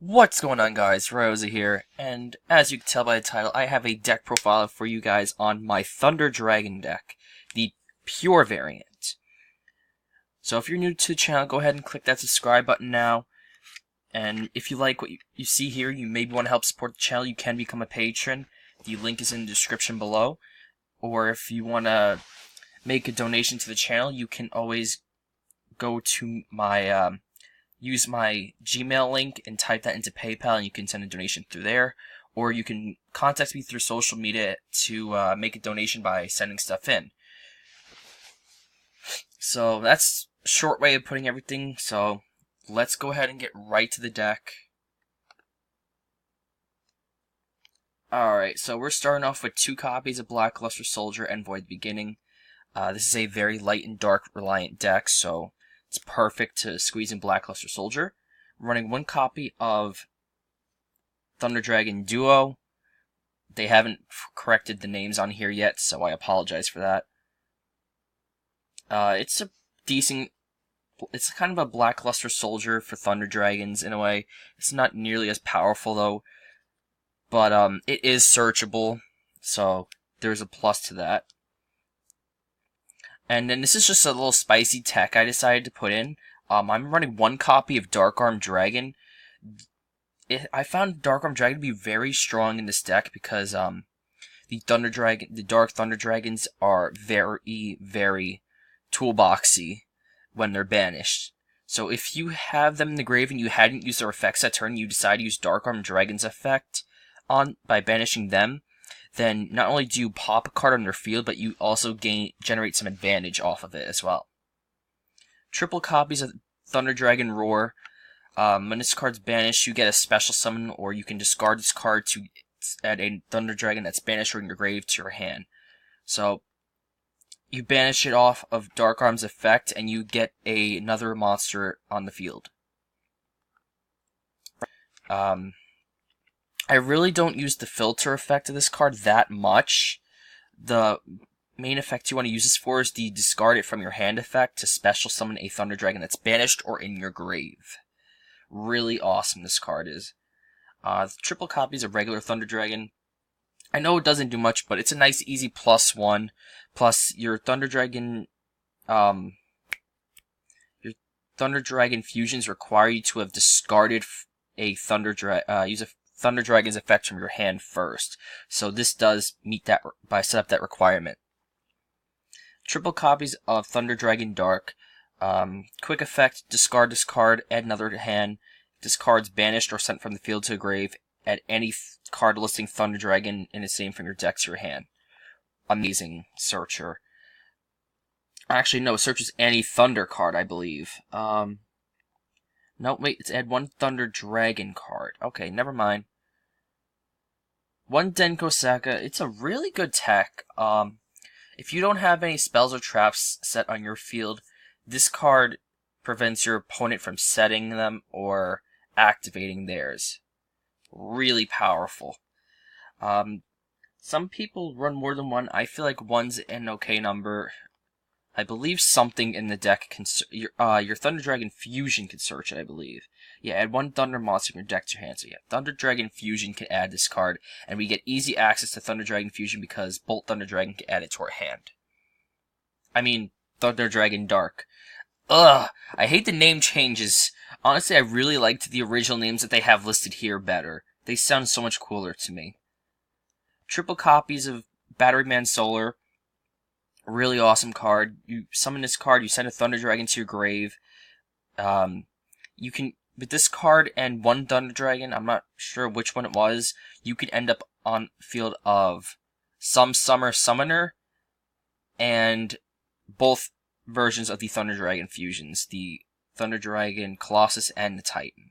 What's going on, guys? Rosa here, and as you can tell by the title, I have a deck profile for you guys on my Thunder Dragon deck, the pure variant. So if you're new to the channel, go ahead and click that subscribe button now, and if you like what you see here, you maybe want to help support the channel, you can become a patron. The link is in the description below, or if you want to make a donation to the channel, you can always go to my use my Gmail link and type that into PayPal, and you can send a donation through there. Or you can contact me through social media to make a donation by sending stuff in. So that's a short way of putting everything. So let's go ahead and get right to the deck. Alright, so we're starting off with 2 copies of Blackluster Soldier and Void Beginning. This is a very light and dark reliant deck, so it's perfect to squeeze in Blackluster Soldier. I'm running 1 copy of Thunder Dragon Duo. They haven't corrected the names on here yet, so I apologize for that. It's a decent... It's kind of a Blackluster Soldier for Thunder Dragons, in a way. It's not nearly as powerful, though. But, it is searchable, so there's a plus to that. And then this is just a little spicy tech I decided to put in. I'm running 1 copy of Dark Arm Dragon. I found Dark Arm Dragon to be very strong in this deck because the Dark Thunder Dragons are very, very toolboxy when they're banished. So if you have them in the grave and you hadn't used their effects that turn, you decide to use Dark Arm Dragon's effect by banishing them, then not only do you pop a card on their field, but you also generate some advantage off of it as well. Triple copies of Thunder Dragon Roar. When this card's banished, you get a special summon, or you can discard this card to add a Thunder Dragon that's banished from your grave to your hand. So, you banish it off of Dark Arm's effect, and you get another monster on the field. I really don't use the filter effect of this card that much. The main effect you want to use this for is the discard it from your hand effect to special summon a Thunder Dragon that's banished or in your grave. Really awesome this card is. Triple copies of regular Thunder Dragon. I know it doesn't do much, but it's a nice easy +1. Plus your Thunder Dragon fusions require you to have discarded a use a Thunder Dragon's effect from your hand first. So this does meet that by set up that requirement. Triple copies of Thunder Dragon Dark. Quick effect, discard this card, add another to hand. This card's banished or sent from the field to a grave. Add any card listing Thunder Dragon in its name from your deck to your hand. Amazing searcher. Actually, no, it searches any Thunder card, I believe. No, wait, it's add 1 Thunder Dragon card. Okay, never mind. 1 Denko Saka. It's a really good tech. If you don't have any spells or traps set on your field, this card prevents your opponent from setting them or activating theirs. Really powerful. Some people run more than 1. I feel like 1's an okay number. I believe something in the deck can your Thunder Dragon Fusion can search it, I believe. Yeah, add 1 Thunder monster from your deck to your hand. So yeah, Thunder Dragon Fusion can add this card, and we get easy access to Thunder Dragon Fusion because Bolt Thunder Dragon can add it to our hand. I mean, Thunder Dragon Dark. Ugh, I hate the name changes. Honestly, I really liked the original names that they have listed here better. They sound so much cooler to me. Triple copies of Batteryman Solar. Really awesome card. You summon this card, you send a Thunder Dragon to your grave. You can, with this card and 1 Thunder Dragon, I'm not sure which one it was, you could end up on field of some Summer Summoner and both versions of the Thunder Dragon fusions, the Thunder Dragon Colossus and the Titan.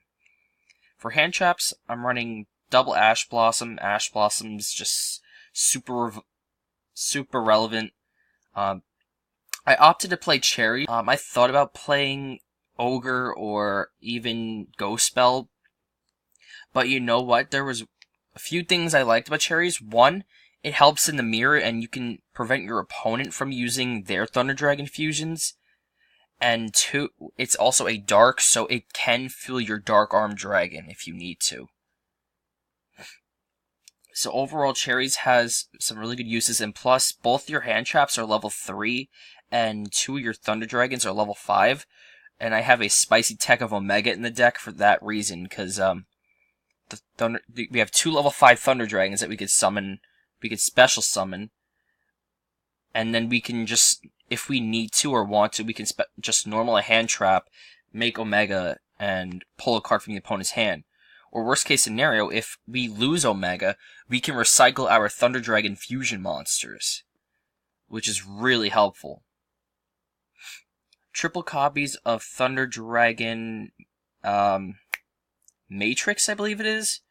For hand traps, I'm running double Ash Blossom. Ash Blossom's just super relevant. I opted to play Cherry. I thought about playing Ogre or even Ghost Spell, but you know what? There was a few things I liked about Cherries. 1, it helps in the mirror, and you can prevent your opponent from using their Thunder Dragon fusions. And 2, it's also a dark, so it can fuel your Dark Arm Dragon if you need to. So overall, Cherries has some really good uses, and plus, both your hand traps are level 3, and 2 of your Thunder Dragons are level 5. And I have a Spicy Tech of Omega in the deck for that reason, because we have 2 level 5 Thunder Dragons that we could summon, we could special summon, and then we can just, if we need to or want to, we can just normal a hand trap, make Omega, and pull a card from the opponent's hand. Or worst case scenario, if we lose Omega, we can recycle our Thunder Dragon fusion monsters, which is really helpful. Triple copies of Thunder Dragon Matrix, I believe it is,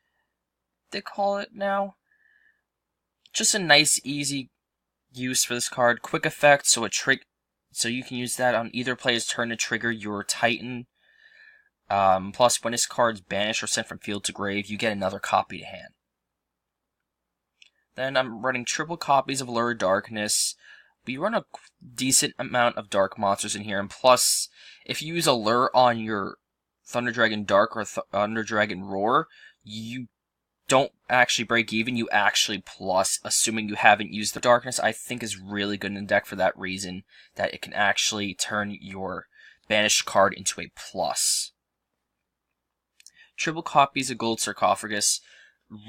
they call it now. Just a nice, easy use for this card. Quick effect, so you can use that on either player's turn to trigger your Titan. Plus, when this card's banished or sent from field to grave, you get another copy to hand. Then I'm running triple copies of Lure of Darkness. We run a decent amount of dark monsters in here, and plus, if you use a Lure on your Thunder Dragon Dark or Thunder Dragon Roar, you don't actually break even, you actually plus, assuming you haven't used the Darkness. I think is really good in the deck for that reason, that it can actually turn your banished card into a plus. Triple copies of Gold Sarcophagus,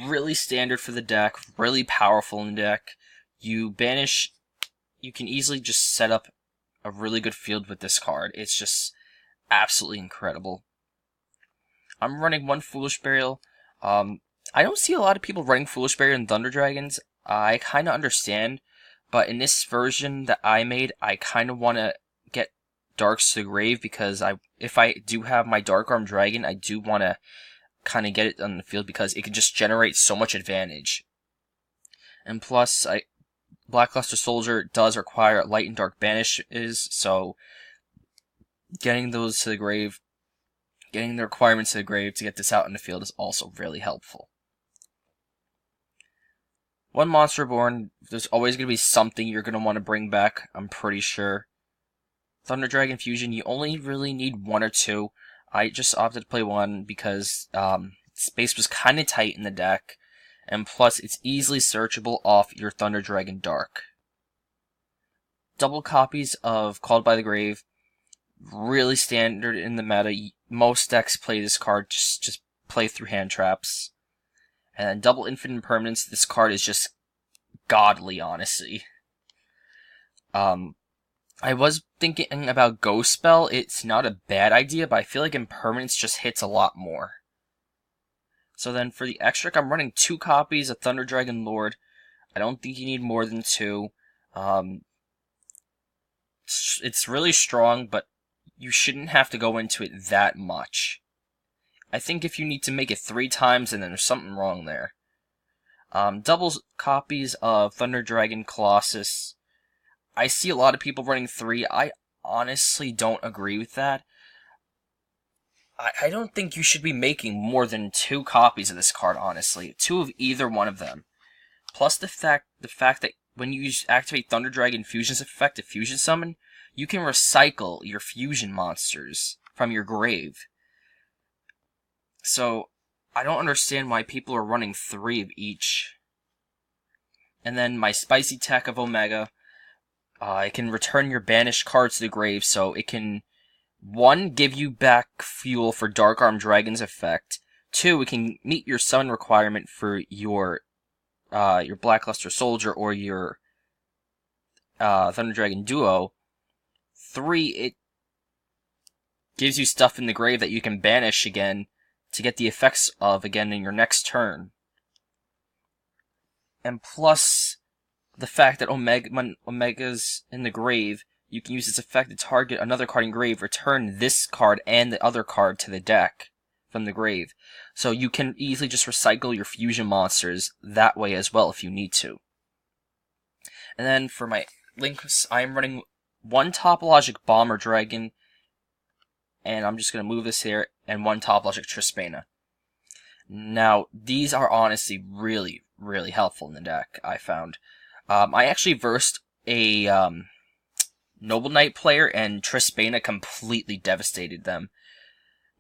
really standard for the deck, really powerful in the deck. You can easily just set up a really good field with this card. It's just absolutely incredible. I'm running 1 Foolish Burial. I don't see a lot of people running Foolish Burial and Thunder Dragons. I kind of understand, but in this version that I made, I kind of want to get Darks to the Grave, because if I do have my Dark Arm Dragon, I do want to kind of get it on the field because it can just generate so much advantage. And plus, Blackluster Soldier does require light and dark banishes, so getting those to the grave, getting the requirements to the grave to get this out in the field is also really helpful. 1 Monster Born, there's always going to be something you're going to want to bring back, I'm pretty sure. Thunder Dragon Fusion, you only really need 1 or 2. I just opted to play 1 because space was kind of tight in the deck, and plus it's easily searchable off your Thunder Dragon Dark. Double copies of Called by the Grave, really standard in the meta. Most decks play this card, just play through hand traps. And then double Infinite Impermanence, this card is just godly, honestly. I was thinking about Ghost Spell. It's not a bad idea, but I feel like Impermanence just hits a lot more. So then for the extra, I'm running 2 copies of Thunder Dragon Lord. I don't think you need more than 2. It's really strong, but you shouldn't have to go into it that much. I think if you need to make it 3 times, then there's something wrong there. Double copies of Thunder Dragon Colossus. I see a lot of people running 3. I honestly don't agree with that. I don't think you should be making more than 2 copies of this card, honestly. 2 of either one of them. Plus the fact that when you activate Thunder Dragon Fusion's effect to Fusion Summon, you can recycle your fusion monsters from your grave. So, I don't understand why people are running 3 of each. And then my Spicy Tech of Omega. It can return your banished cards to the grave, so it can, 1, give you back fuel for Dark Arm Dragon's effect. 2, it can meet your summon requirement for your Blackluster Soldier or your Thunder Dragon Duo. 3, it gives you stuff in the grave that you can banish again to get the effects of again in your next turn. And plus, the fact that when Omega's in the grave, you can use its effect to target another card in grave, return this card and the other card to the deck from the grave. So you can easily just recycle your fusion monsters that way as well if you need to. And then for my links, I'm running 1 Topologic Bomber Dragon, and I'm just going to move this here, and 1 Topologic Trispana. Now, these are honestly really, really helpful in the deck, I found. I actually versed a Noble Knight player, and Trispana completely devastated them.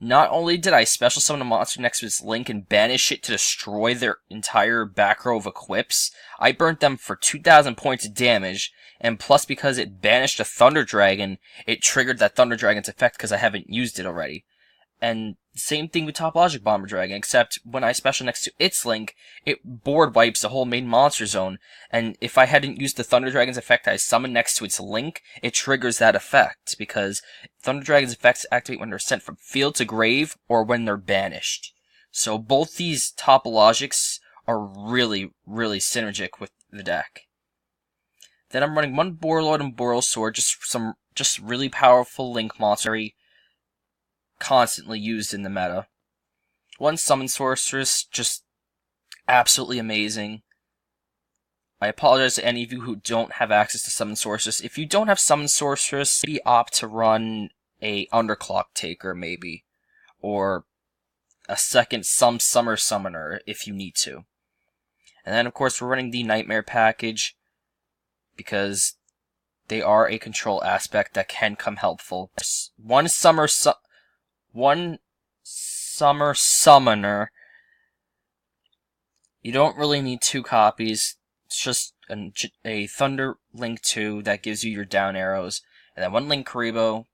Not only did I special summon a monster next to its Link and banish it to destroy their entire back row of equips, I burnt them for 2,000 points of damage, and plus because it banished a Thunder Dragon, it triggered that Thunder Dragon's effect because I haven't used it already. And same thing with Topologic Bomber Dragon, except when I special next to its Link, it board wipes the whole main monster zone, and if I hadn't used the Thunder Dragon's effect I summoned next to its Link, it triggers that effect, because Thunder Dragon's effects activate when they're sent from field to grave, or when they're banished. So both these Topologics are really, really synergic with the deck. Then I'm running one Borlord and Boral Sword, just really powerful Link monster, constantly used in the meta. One Summon Sorceress, just absolutely amazing. I apologize to any of you who don't have access to Summon Sorceress. If you don't have Summon Sorceress, maybe opt to run a Underclock Taker, maybe. Or a second Summer Summoner, if you need to. And then, of course, we're running the Nightmare package, because they are a control aspect that can come helpful. One Summer Summoner. You don't really need 2 copies. It's just a Thunder Link 2 that gives you your down arrows. And then 1 Link Karibo,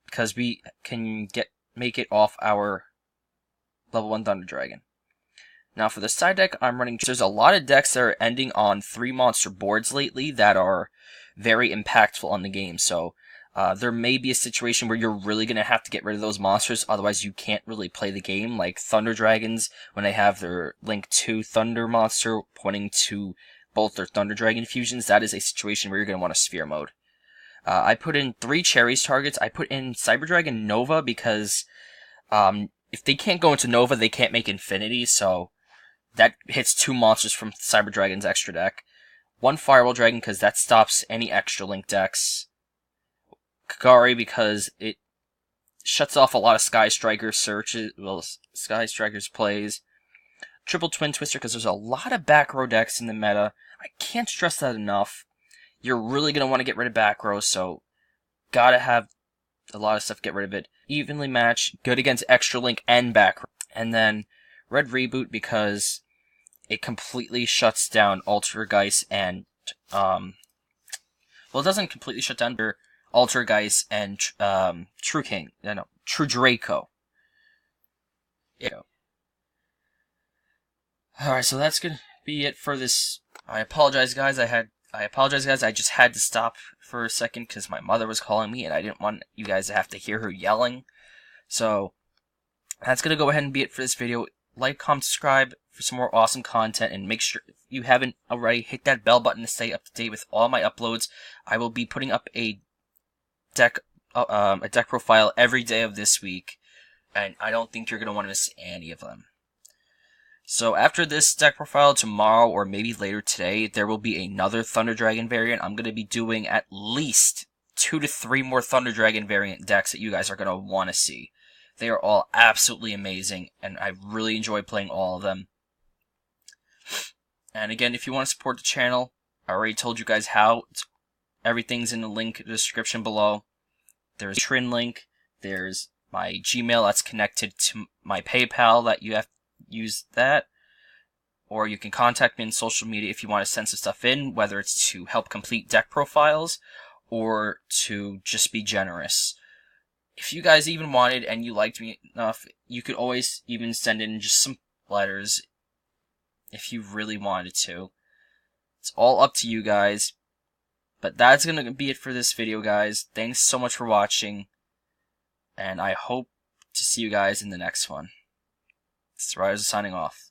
because we can make it off our level 1 Thunder Dragon. Now for the side deck, I'm running... There's a lot of decks that are ending on 3 monster boards lately that are very impactful on the game, so there may be a situation where you're really going to have to get rid of those monsters, otherwise you can't really play the game, like Thunder Dragons, when they have their Link 2 Thunder monster pointing to both their Thunder Dragon fusions. That is a situation where you're going to want a Sphere mode. I put in 3 Cherries targets. I put in Cyber Dragon Nova because if they can't go into Nova, they can't make Infinity, so that hits 2 monsters from Cyber Dragon's extra deck. 1 Firewall Dragon because that stops any extra Link decks. Kagari because it shuts off a lot of Sky Strikers searches, Sky Strikers plays. Triple Twin Twister because there's a lot of back row decks in the meta. I can't stress that enough. You're really going to want to get rid of back row, so gotta have a lot of stuff to get rid of it. Evenly matched, good against extra Link and back row. And then Red Reboot because it completely shuts down Altergeist and, well, it doesn't completely shut down Altergeist and True King. No, True Draco. Yeah. Alright, so that's gonna be it for this. I apologize, guys. I just had to stop for a second because my mother was calling me and I didn't want you guys to have to hear her yelling. So, that's gonna go ahead and be it for this video. Like, comment, subscribe for some more awesome content, and make sure, if you haven't already, hit that bell button to stay up to date with all my uploads. I will be putting up a deck profile every day of this week, and I don't think you're going to want to miss any of them. So after this deck profile, tomorrow or maybe later today, there will be another Thunder Dragon variant. I'm going to be doing at least 2 to 3 more Thunder Dragon variant decks that you guys are going to want to see. They are all absolutely amazing, and I really enjoy playing all of them. And again, if you want to support the channel, I already told you guys how. Everything's in the link in the description below. There's a Trin link. There's my Gmail that's connected to my PayPal that you have to use that. Or you can contact me on social media if you want to send some stuff in, whether it's to help complete deck profiles or to just be generous. If you guys even wanted and you liked me enough, you could always even send in just some letters if you really wanted to. It's all up to you guys. But that's going to be it for this video, guys. Thanks so much for watching, and I hope to see you guys in the next one. This is Ryder signing off.